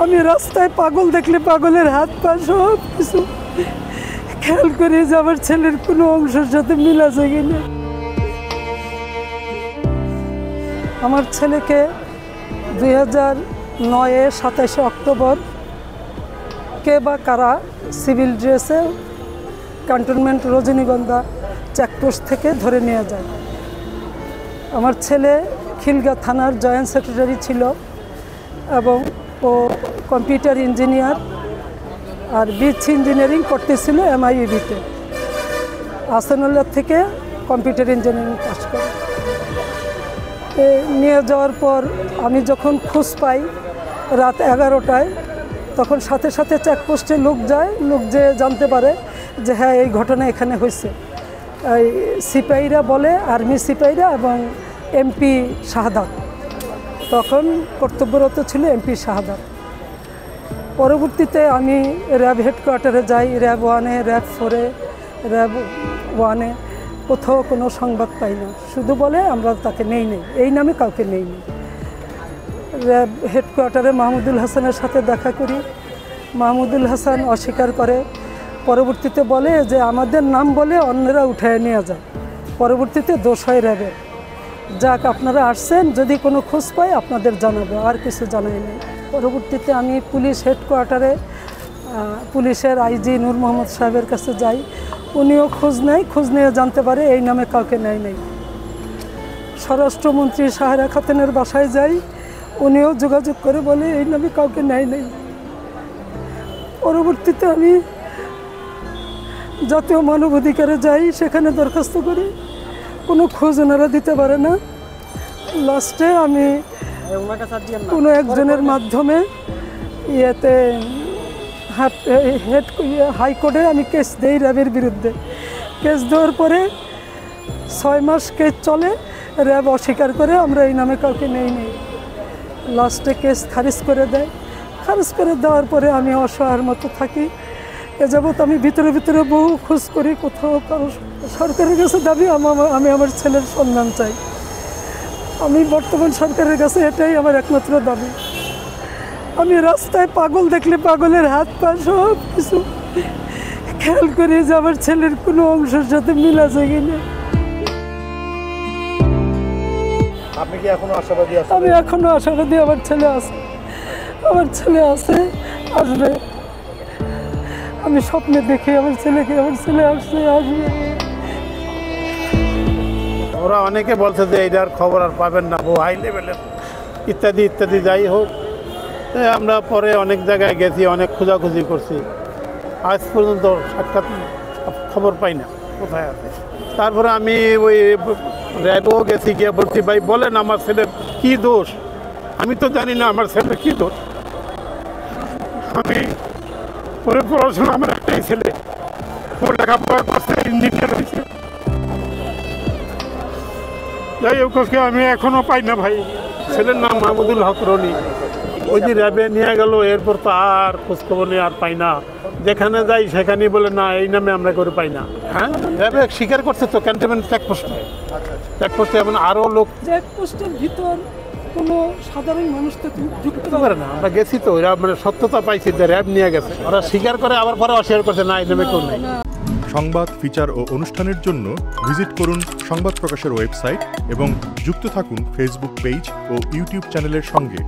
আমি রাস্তায় পাগল দেখলে পাগলের হাত পা সব কিছু খেয়াল করি যে আমার ছেলের কোনো অংশের সাথে মিল আছে কিনা। আমার ছেলেকে 2009-এ 27শে অক্টোবর কে বা কারা সিভিল ড্রেসে ক্যান্টনমেন্ট রজনীগন্ধা চেকপোস্ট থেকে ধরে নিয়ে যায়। আমার ছেলে খিলগা থানার জয়েন্ট সেক্রেটারি ছিল এবং ও কম্পিউটার ইঞ্জিনিয়ার আর বিএসসি ইঞ্জিনিয়ারিং করতেছিল MIUB-তে। আসানুল্লাহ থেকে কম্পিউটার ইঞ্জিনিয়ারিং পাস করে। নিয়ে যাওয়ার পর আমি যখন খোঁজ পাই রাত 11টায়, তখন সাথে সাথে চেকপোস্টে লোক যায়, লোক যে জানতে পারে যে হ্যাঁ এই ঘটনা এখানে হয়েছে। এই সিপাহীরা বলে, আর্মি সিপাহীরা এবং MP শাহাদাত, তখন কর্তব্যরত ছিল MP শাহাদাত। পরবর্তীতে আমি র্যাব হেডকোয়ার্টারে যাই, র্যাব 1-এ, র্যাব 4-এ, র্যাব 1-এ, কোথাও কোনো সংবাদ পাই না। শুধু বলে আমরা তাকে নেই এই নামে কাউকে নেই। র্যাব হেডকোয়ার্টারে মাহমুদুল হাসানের সাথে দেখা করি। মাহমুদুল হাসান অস্বীকার করে। পরবর্তীতে বলে যে আমাদের নাম বলে অন্যরা উঠায় নিয়ে যায়। পরবর্তীতে দোষ হয় র্যাবের। যাক, আপনারা আসছেন, যদি কোনো খোঁজ পাই আপনাদের জানাবো, আর কিছু জানাই নেই। পরবর্তীতে আমি পুলিশ হেডকোয়ার্টারে পুলিশের IG নূর মোহাম্মদ সাহেবের কাছে যাই। উনিও খোঁজ নেয়, খোঁজ নিয়ে জানতে পারে এই নামে কাউকে নেই। স্বরাষ্ট্রমন্ত্রী সাহেরা খাতুনের বাসায় যাই, উনিও যোগাযোগ করে বলে এই নামে কাউকে নেই। পরবর্তীতে আমি জাতীয় মানবাধিকারে যাই, সেখানে দরখাস্ত করি, কোনো খোঁজ ওনারা দিতে পারে না। লাস্টে আমি কোনো একজনের মাধ্যমে হাইকোর্টে আমি কেস দেই র্যাবের বিরুদ্ধে। কেস দেওয়ার পরে 6 মাস কেস চলে, র্যাব অস্বীকার করে আমরা এই নামে কাউকে নেই। লাস্টে কেস খারিজ করে দেয়। খারিজ করে দেওয়ার পরে আমি অসহায়ের মতো থাকি। এ যাবৎ আমি ভিতরে ভিতরে বহু খোঁজ করি, কোথাও কারো সরকারের কাছে দাবি আমি আমার ছেলের সন্ধান চাই। আমি বর্তমান সরকারের কাছে এটাই আমার একমাত্র দাবি। আমি রাস্তায় পাগল দেখলে পাগলের হাত পা সব কিছু খেয়াল করি যে আমার ছেলের কোনো অংশের সাথে মিল আছে কিনা। আপনি কি এখনো আশাবাদী আছেন? আমি এখনো আশাবাদী, আমার ছেলে আছে, আসবে। আমি স্বপ্নে দেখি আমার ছেলে আসবে। ওরা অনেকে বলছে যে এইটার খবর আর পাবেন না, হাই লেভেলের ইত্যাদি যাই হোক। আমরা পরে অনেক জায়গায় গেছি, অনেক খোঁজাখুঁজি করছি, আজ পর্যন্ত সাক্ষাৎ খবর পাই না কোথায় আছে। তারপরে আমি ওই র্যাবেও গেছি, গিয়ে বলছি ভাই বলেন আমার ছেলের কী দোষ, আমি তো জানি না আমার ছেলের কী দোষ। আমি ওর পড়াশোনা, আমার একটাই ছেলে, ও লেখাপড়া করছে, ইঞ্জিনিয়ার হয়েছে। যাই হোক, আমি এখনো পাই না ভাই। ছেলের নাম মাহমুদুল হক রনি। ওই যে র্যাবে নিয়ে গেল, এরপর তো আর খোঁজখবর নিয়ে আর পাই না। যেখানে যাই সেখানেই বলে না এই নামে আমরা করে পাই না। হ্যাঁ, র্যাবে স্বীকার করছে তো ক্যান্টনমেন্ট চেকপোস্টে এবং আরও লোক। চেকপোস্টের ভিতর কোনো সাধারণ মানুষ তো যুক্ত পারে না। আমরা গেছি তো, এরা মানে সত্যতা পাইছি যে র্যাব নিয়ে গেছে, ওরা স্বীকার করে আবার পরে অস্বীকার করছে না এই নামে কেউ নেই। সংবাদ, ফিচার ও অনুষ্ঠানের জন্য ভিজিট করুন সংবাদ প্রকাশের ওয়েবসাইট এবং যুক্ত থাকুন ফেসবুক পেজ ও ইউটিউব চ্যানেলের সঙ্গে।